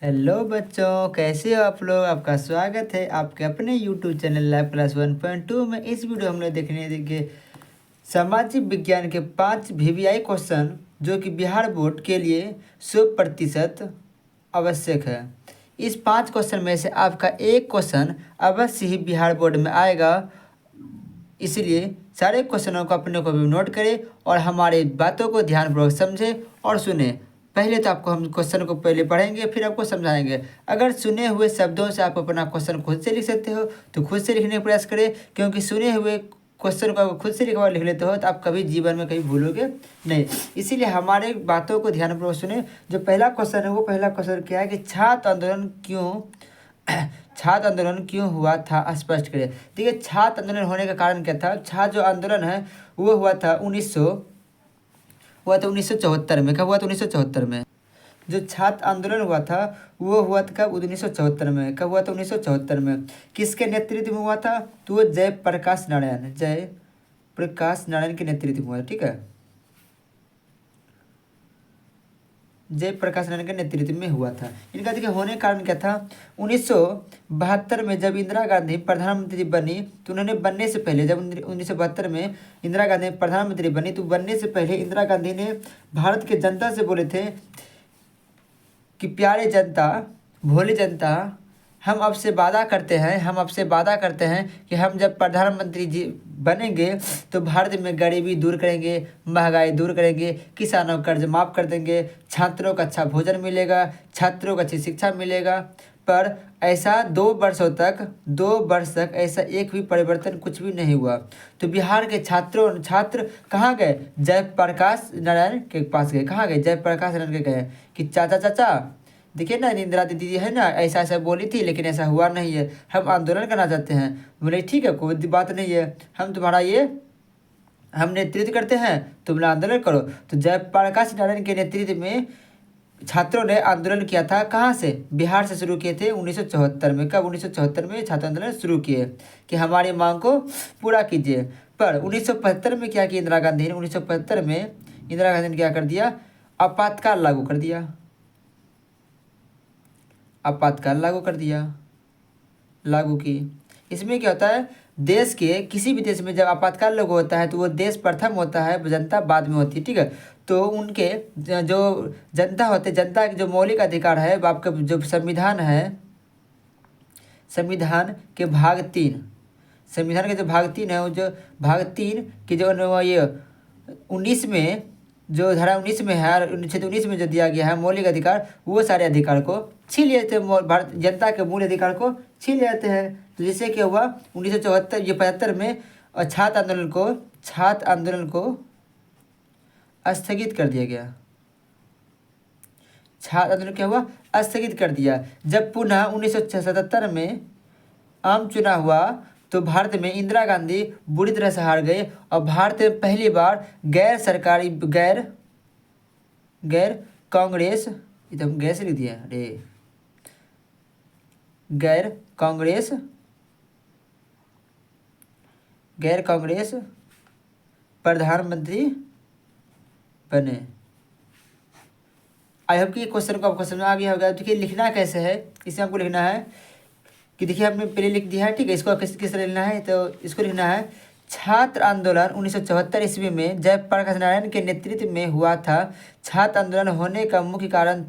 Hello बच्चों, कैसे हो आप लोग। आपका स्वागत है आपके अपने यूट्यूब चैनल लाइव क्लास 1.2 में। इस वीडियो हमने देखने देंगे सामाजिक विज्ञान के 5 वीवीआई क्वेश्चन जो कि बिहार बोर्ड के लिए 100% आवश्यक है। इस 5 क्वेश्चन में से आपका एक क्वेश्चन अवश्य ही बिहार बोर्ड में आएगा, इसलिए सारे क्वेश्चनों को अपने को भी नोट करें और हमारे बातों को ध्यानपूर्वक समझें और सुने। पहले तो आपको हम क्वेश्चन को पहले पढ़ेंगे, फिर आपको समझाएंगे। अगर सुने हुए शब्दों से आप अपना क्वेश्चन खुद से लिख सकते हो तो खुद से लिखने का प्रयास करें, क्योंकि सुने हुए क्वेश्चन को आप खुद से लिख लेते हो तो आप कभी जीवन में कहीं भूलोगे नहीं। इसीलिए हमारे बातों को ध्यानपूर्वक सुने। जो पहला क्वेश्चन है वो पहला क्वेश्चन क्या है कि छात्र आंदोलन क्यों छात्र आंदोलन क्यों हुआ था, स्पष्ट करें। देखिए, छात्र आंदोलन होने का कारण क्या था। छात्र जो आंदोलन है वो हुआ था 1974 में। कब हुआ था? 1974 में। जो छात्र आंदोलन हुआ था वो हुआ था कब? 1974 में। कब हुआ था? 1974 में। किसके नेतृत्व में हुआ था? तो वो जयप्रकाश नारायण के नेतृत्व में हुआ। ठीक है, जयप्रकाश नारायण के नेतृत्व में हुआ था। इनका देखिए होने का कारण क्या था। 1972 में जब इंदिरा गांधी प्रधानमंत्री बनी तो उन्होंने बनने से पहले, जब 1972 में इंदिरा गांधी प्रधानमंत्री बनी तो बनने से पहले इंदिरा गांधी ने भारत के जनता से बोले थे कि प्यारे जनता, भोली जनता, हम आपसे वादा करते हैं कि हम जब प्रधानमंत्री जी बनेंगे तो भारत में गरीबी दूर करेंगे, महंगाई दूर करेंगे, किसानों का कर्ज माफ़ कर देंगे, छात्रों को अच्छा भोजन मिलेगा, छात्रों को अच्छी शिक्षा मिलेगा। पर ऐसा 2 वर्ष तक ऐसा एक भी परिवर्तन कुछ भी नहीं हुआ। तो बिहार के छात्र कहाँ गए? जयप्रकाश नारायण के पास गए। कहाँ गए? जयप्रकाश नारायण के गए कि चाचा चाचा देखिए ना, इंदिरा दीदी है ना, ऐसा ऐसा बोली थी लेकिन ऐसा हुआ नहीं है, हम आंदोलन करना चाहते हैं। बोले ठीक है, कोई बात नहीं है, हम नेतृत्व करते हैं, तुम लोग आंदोलन करो। तो जयप्रकाश नारायण के नेतृत्व में छात्रों ने आंदोलन किया था। कहाँ से? बिहार से शुरू किए थे 1974 में। कब? 1974 में छात्र आंदोलन शुरू किए कि हमारी मांग को पूरा कीजिए। पर 1975 में क्या किया इंदिरा गांधी ने? 1975 में इंदिरा गांधी ने क्या कर दिया? आपातकाल लागू कर दिया। आपातकाल लागू की। इसमें क्या होता है, देश के किसी भी देश में जब आपातकाल लागू होता है तो वो देश प्रथम होता है, जनता बाद में होती है। ठीक है, तो उनके जो जनता होते, जनता के जो मौलिक अधिकार है, आपका जो संविधान है, संविधान के भाग 3 है, वो जो भाग 3 की जो ये 19 में, जो धारा 19 में है, अनुच्छेद 19 में जो दिया गया है मौलिक अधिकार, वो सारे अधिकार को छीन लेते हैं। भारत जनता के मूल अधिकार को छीन लेते हैं। तो जिससे क्या हुआ, 1975 में छात्र आंदोलन को स्थगित कर दिया गया। छात्र आंदोलन क्या हुआ? स्थगित कर दिया। जब पुनः 1977 में आम चुनाव हुआ तो भारत में इंदिरा गांधी बुरी तरह से हार गए और भारत में पहली बार गैर कांग्रेस, एकदम गैस लिख दिया, अरे गैर कांग्रेस प्रधानमंत्री बने। आई होप कि क्वेश्चन को आपको समझ आ गया होगा। देखिए लिखना कैसे है, इसमें आपको लिखना है कि देखिए हमने पहले लिख दिया है। ठीक है, इसको किस तरह लिखना है, तो इसको लिखना है छात्र आंदोलन 1974 ईस्वी में जयप्रकाश नारायण के नेतृत्व में हुआ था। छात्र आंदोलन होने का मुख्य कारण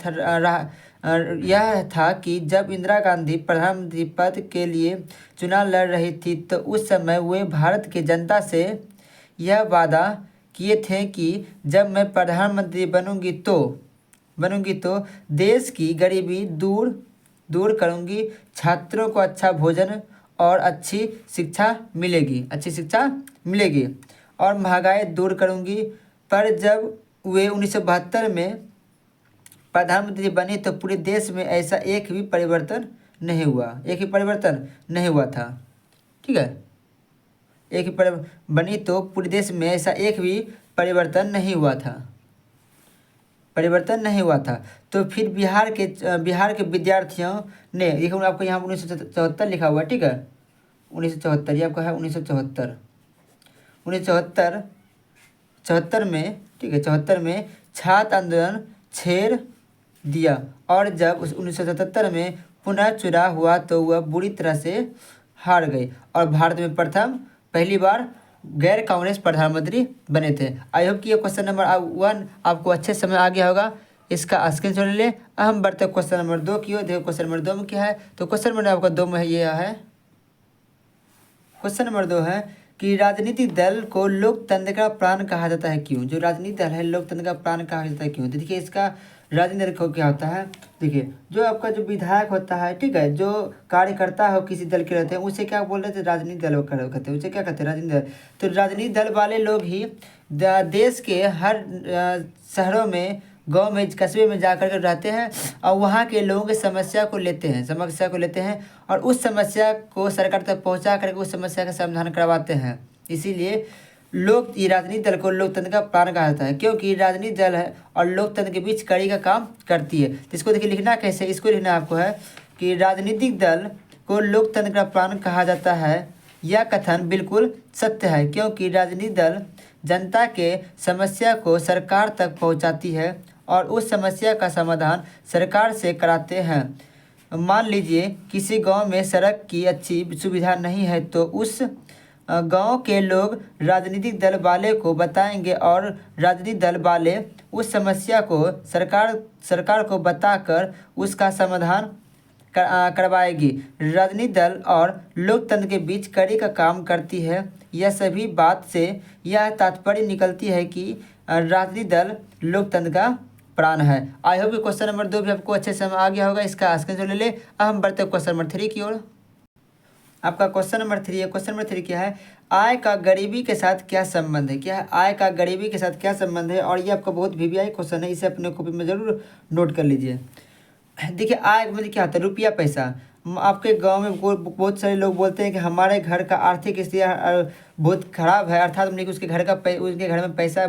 यह था कि जब इंदिरा गांधी प्रधानमंत्री पद के लिए चुनाव लड़ रही थी तो उस समय वे भारत की जनता से यह वादा किए थे कि जब मैं प्रधानमंत्री बनूंगी तो देश की गरीबी दूर करूंगी, छात्रों को अच्छा भोजन और अच्छी शिक्षा मिलेगी और महंगाई दूर करूंगी। पर जब वे 1972 में प्रधानमंत्री बने तो पूरे देश में ऐसा एक भी परिवर्तन नहीं हुआ था। ठीक है, एक ही बनी तो पूरे देश में ऐसा एक भी परिवर्तन नहीं हुआ था। तो फिर बिहार के विद्यार्थियों ने, देखो आपको यहाँ 1974 लिखा हुआ है। ठीक है, 1974, ये आपका है 1974 में। ठीक है, 74 में छात्र आंदोलन छेड़ दिया और जब उस 1977 में पुनः चुनाव हुआ तो वह बुरी तरह से हार गई और भारत में प्रथम पहली बार गैर कांग्रेस प्रधानमंत्री बने थे। आई होप कि ये क्वेश्चन नंबर 1 आपको अच्छे समय आ गया होगा। इसका स्क्रीनशॉट ले। अब हम बढ़ते हैं क्वेश्चन नंबर 2 की ओर। देखो क्वेश्चन नंबर 2 में क्या है, तो क्वेश्चन नंबर आपका 2 में ये है, क्वेश्चन नंबर 2 है कि राजनीतिक दल को लोकतंत्र का प्राण कहा जाता है क्यों। जो राजनीतिक दल है लोकतंत्र का प्राण कहा जाता है क्यों। तो देखिए इसका राजनीतिक दल को क्या होता है, देखिए जो आपका जो विधायक होता है, ठीक है, जो कार्यकर्ता हो किसी दल के रहते हैं उसे क्या बोल रहे थे, राजनीतिक दल कहते हैं, उसे क्या कहते हैं, राजनीतिक दल। तो राजनीतिक दल वाले लोग ही देश के हर शहरों में, गांव में, कस्बे में जा कर के रहते हैं और वहाँ के लोगों की समस्या को लेते हैं और उस समस्या को सरकार तक पहुँचा करके उस समस्या का समाधान करवाते हैं। इसीलिए लोग ये राजनीतिक दल को लोकतंत्र का प्राण कहा जाता है, क्योंकि राजनीतिक दल है और लोकतंत्र के बीच कड़ी का काम करती है। तो इसको देखिए लिखना कैसे, इसको लिखना आपको है कि राजनीतिक दल को लोकतंत्र का प्राण कहा जाता है। यह कथन बिल्कुल सत्य है, क्योंकि राजनीतिक दल जनता के समस्या को सरकार तक पहुंचाती है और उस समस्या का समाधान सरकार से कराते हैं। मान लीजिए किसी गांव में सड़क की अच्छी सुविधा नहीं है तो उस गांव के लोग राजनीतिक दल वाले को बताएंगे और राजनीतिक दल वाले उस समस्या को सरकार को बताकर उसका समाधान करवाएगी। राजनीतिक दल और लोकतंत्र के बीच कड़ी का काम करती है। यह सभी बात से यह तात्पर्य निकलती है कि राजनीतिक दल लोकतंत्र का प्राण है। आई होप क्वेश्चन नंबर 2 भी आपको अच्छे से आ गया होगा। इसका स्क्रीनशॉट ले ले। अब हम बढ़ते हैं क्वेश्चन नंबर 3 की ओर। आपका क्वेश्चन नंबर 3 है। क्वेश्चन नंबर 3 क्या है, आय का गरीबी के साथ क्या संबंध है। क्या है, आय का गरीबी के साथ क्या संबंध है। और ये आपका बहुत वीवीआई क्वेश्चन है, इसे अपने कॉपी में जरूर नोट कर लीजिए। देखिए आय मतलब क्या होता है, रुपया पैसा। आपके गांव में बहुत सारे लोग बोलते हैं कि हमारे घर का आर्थिक स्थिति बहुत खराब है, अर्थात मतलब कि उसके घर में पैसा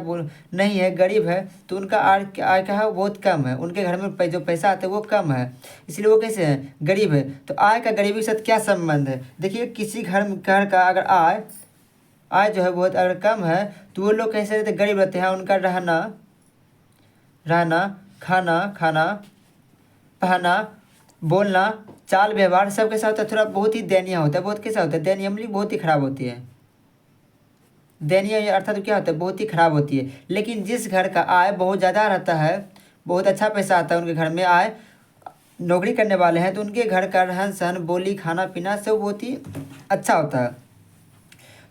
नहीं है, गरीब है, तो उनका आय क्या है, बहुत कम है। उनके घर में जो पैसा आता है वो कम है, इसलिए वो कैसे हैं, गरीब है। तो आय का गरीबी के साथ क्या संबंध है। देखिए किसी घर का अगर आय जो है बहुत अगर कम है तो वो लोग कैसे रहते, गरीब रहते हैं। उनका रहना खाना पहना बोलना चाल व्यवहार सब कैसा होता है, थोड़ा बहुत ही दयनीय होता है। बहुत कैसा होता है, दयनीय मतलब बहुत ही खराब होती है। दयनीय अर्थात क्या होता है, बहुत ही खराब होती है। लेकिन जिस घर का आय बहुत ज़्यादा रहता है, बहुत अच्छा पैसा आता है, उनके घर में आय, नौकरी करने वाले हैं, तो उनके घर का रहन सहन बोली खाना पीना सब बहुत ही अच्छा होता है।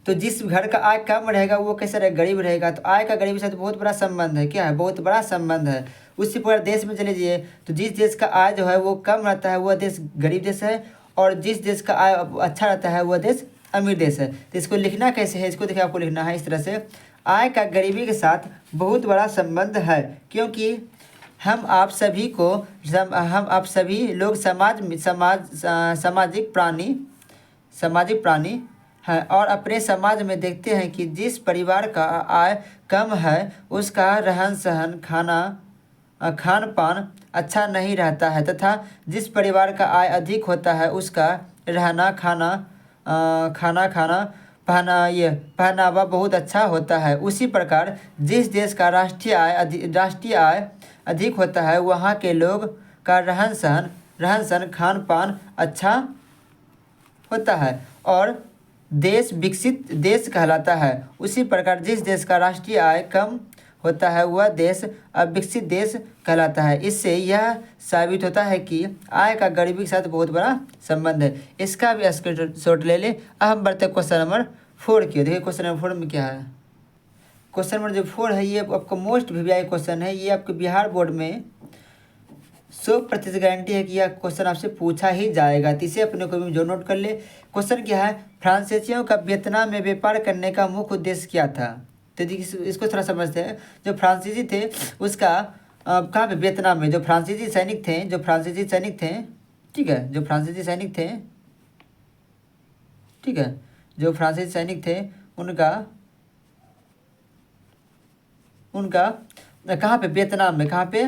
तो जिस घर का आय कम रहेगा वो कैसे रहेगा, गरीब रहेगा। तो आय का गरीबी से तो बहुत बड़ा संबंध है। क्या है, बहुत बड़ा संबंध है। उसी प्रकार देश में चले जाइए तो जिस देश का आय जो है वो कम रहता है वह देश गरीब देश है, और जिस देश का आय अच्छा रहता है वह देश अमीर देश है। तो इसको लिखना कैसे है, इसको देखिए आपको लिखना है इस तरह से, आय का गरीबी के साथ बहुत बड़ा संबंध है, क्योंकि हम आप सभी लोग सामाजिक प्राणी है और अपने समाज में देखते हैं कि जिस परिवार का आय कम है उसका रहन सहन खान पान अच्छा नहीं रहता है, तथा जिस परिवार का आय अधिक होता है उसका रहना खाना पहनावा बहुत अच्छा होता है। उसी प्रकार जिस देश का राष्ट्रीय आय अधिक होता है वहाँ के लोग का रहन सहन खान पान अच्छा होता है और देश विकसित देश कहलाता है। उसी प्रकार जिस देश का राष्ट्रीय आय कम होता है वह देश अविकसित देश कहलाता है। इससे यह साबित होता है कि आय का गरीबी के साथ बहुत बड़ा संबंध है। इसका भी स्क्रीनशॉट ले ले। अब हम बढ़ते हैं क्वेश्चन नंबर 4 की। देखिए क्वेश्चन नंबर 4 में क्या है, क्वेश्चन नंबर जो 4 है ये आपका मोस्ट वीवीआई क्वेश्चन है। ये आपके बिहार बोर्ड में 100% गारंटी है कि यह क्वेश्चन आपसे पूछा ही जाएगा। तो इसे अपने को जो नोट कर ले। क्वेश्चन क्या है, फ्रांसीसियों का वियतनाम में व्यापार करने का मुख्य उद्देश्य क्या था। तो इसको थोड़ा समझते हैं। जो फ्रांसीसी थे उसका कहाँ पे, वियतनाम में। जो फ्रांसीसी सैनिक थे, ठीक है, जो फ्रांसीसी सैनिक थे उनका कहाँ पे, वियतनाम में। कहाँ पे,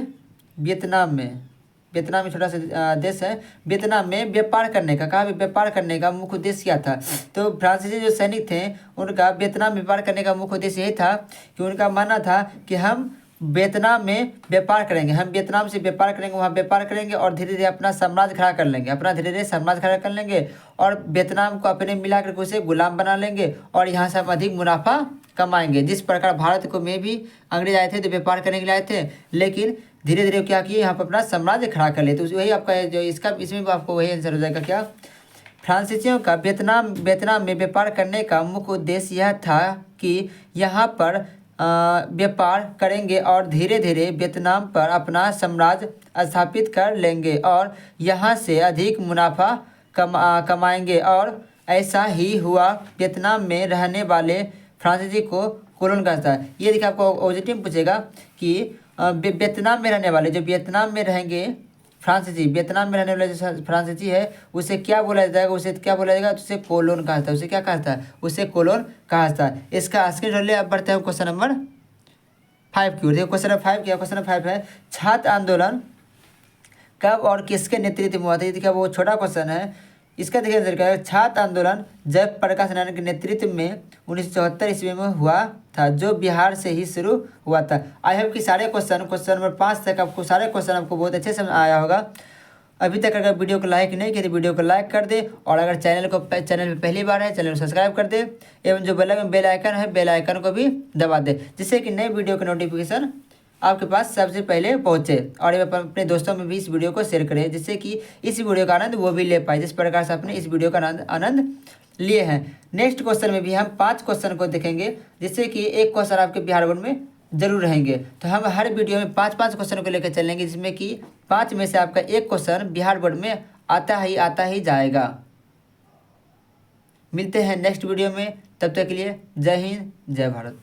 वियतनाम में छोटा सा देश है। वियतनाम में व्यापार करने का, कहाँ पे, व्यापार करने का मुख्य उद्देश्य क्या था। तो फ्रांसीसी जो सैनिक थे उनका वियतनाम में व्यापार करने का मुख्य उद्देश्य यही था कि उनका मानना था कि हम वियतनाम में व्यापार करेंगे, हम वियतनाम से व्यापार करेंगे, वहाँ व्यापार करेंगे और धीरे धीरे अपना साम्राज्य खड़ा कर लेंगे, अपना धीरे धीरे साम्राज्य खड़ा कर लेंगे और वियतनाम को अपने मिला करके उसे गुलाम बना लेंगे और यहाँ से हम अधिक मुनाफा कमाएंगे। जिस प्रकार भारत को में भी अंग्रेज आए थे तो व्यापार करने के लिए आए थे, लेकिन धीरे धीरे क्या किए, यहाँ पर अपना साम्राज्य खड़ा कर ले। तो वही आपका जो इसका इसमें भी आपको वही आंसर हो जाएगा क्या, फ्रांसीसियों का वियतनाम में व्यापार करने का मुख्य उद्देश्य यह था कि यहाँ पर व्यापार करेंगे और धीरे धीरे वियतनाम पर अपना साम्राज्य स्थापित कर लेंगे और यहाँ से अधिक मुनाफा कमाएंगे। और ऐसा ही हुआ। वियतनाम में रहने वाले फ्रांसीसी को कोलोन कहता है। ये देखिए आपको ऑब्जेक्टिव पूछेगा कि वियतनाम में रहने वाले, जो वियतनाम में रहेंगे फ्रांसीसी, वियतनाम में रहने वाले जो फ्रांसीसी है उसे क्या बोला जाएगा, उसे क्या बोला जाएगा, उसे कोलोन कहा जाता है। उसे क्या कहता है, उसे कोलोन कहा जाता है। इसका स्क्रीन ले आप बढ़ते हैं क्वेश्चन नंबर 5 की ओर। देखो क्वेश्चन नंबर 5 क्या, क्वेश्चन नंबर 5 है छात्र आंदोलन कब और किसके नेतृत्व में हुआ था। ये देखिए वो छोटा क्वेश्चन है, इसका देखिए आंसर क्या है। छात्र आंदोलन जयप्रकाश नारायण के नेतृत्व में 1974 ईस्वी में हुआ था, जो बिहार से ही शुरू हुआ था। आई होप कि सारे क्वेश्चन नंबर 5 तक आपको सारे क्वेश्चन आपको बहुत अच्छे समझ आया होगा। अभी तक अगर वीडियो को लाइक नहीं किया तो वीडियो को लाइक कर दे और अगर चैनल पे पहली बार है चैनल को सब्सक्राइब कर दे एवं जो बेल आइकन है बेल आइकन को भी दबा दे, जिससे कि नए वीडियो का नोटिफिकेशन आपके पास सबसे पहले पहुंचे। और ये अपने दोस्तों में भी इस वीडियो को शेयर करें, जिससे कि इस वीडियो का आनंद वो भी ले पाए जिस प्रकार से आपने इस वीडियो का आनंद लिए हैं। नेक्स्ट क्वेश्चन में भी हम 5 क्वेश्चन को देखेंगे, जिससे कि एक क्वेश्चन आपके बिहार बोर्ड में जरूर रहेंगे। तो हम हर वीडियो में 5-5 क्वेश्चन को लेकर चलेंगे, जिसमें कि 5 में से आपका एक क्वेश्चन बिहार बोर्ड में आता ही जाएगा। मिलते हैं नेक्स्ट वीडियो में, तब तक के लिए जय हिंद जय भारत।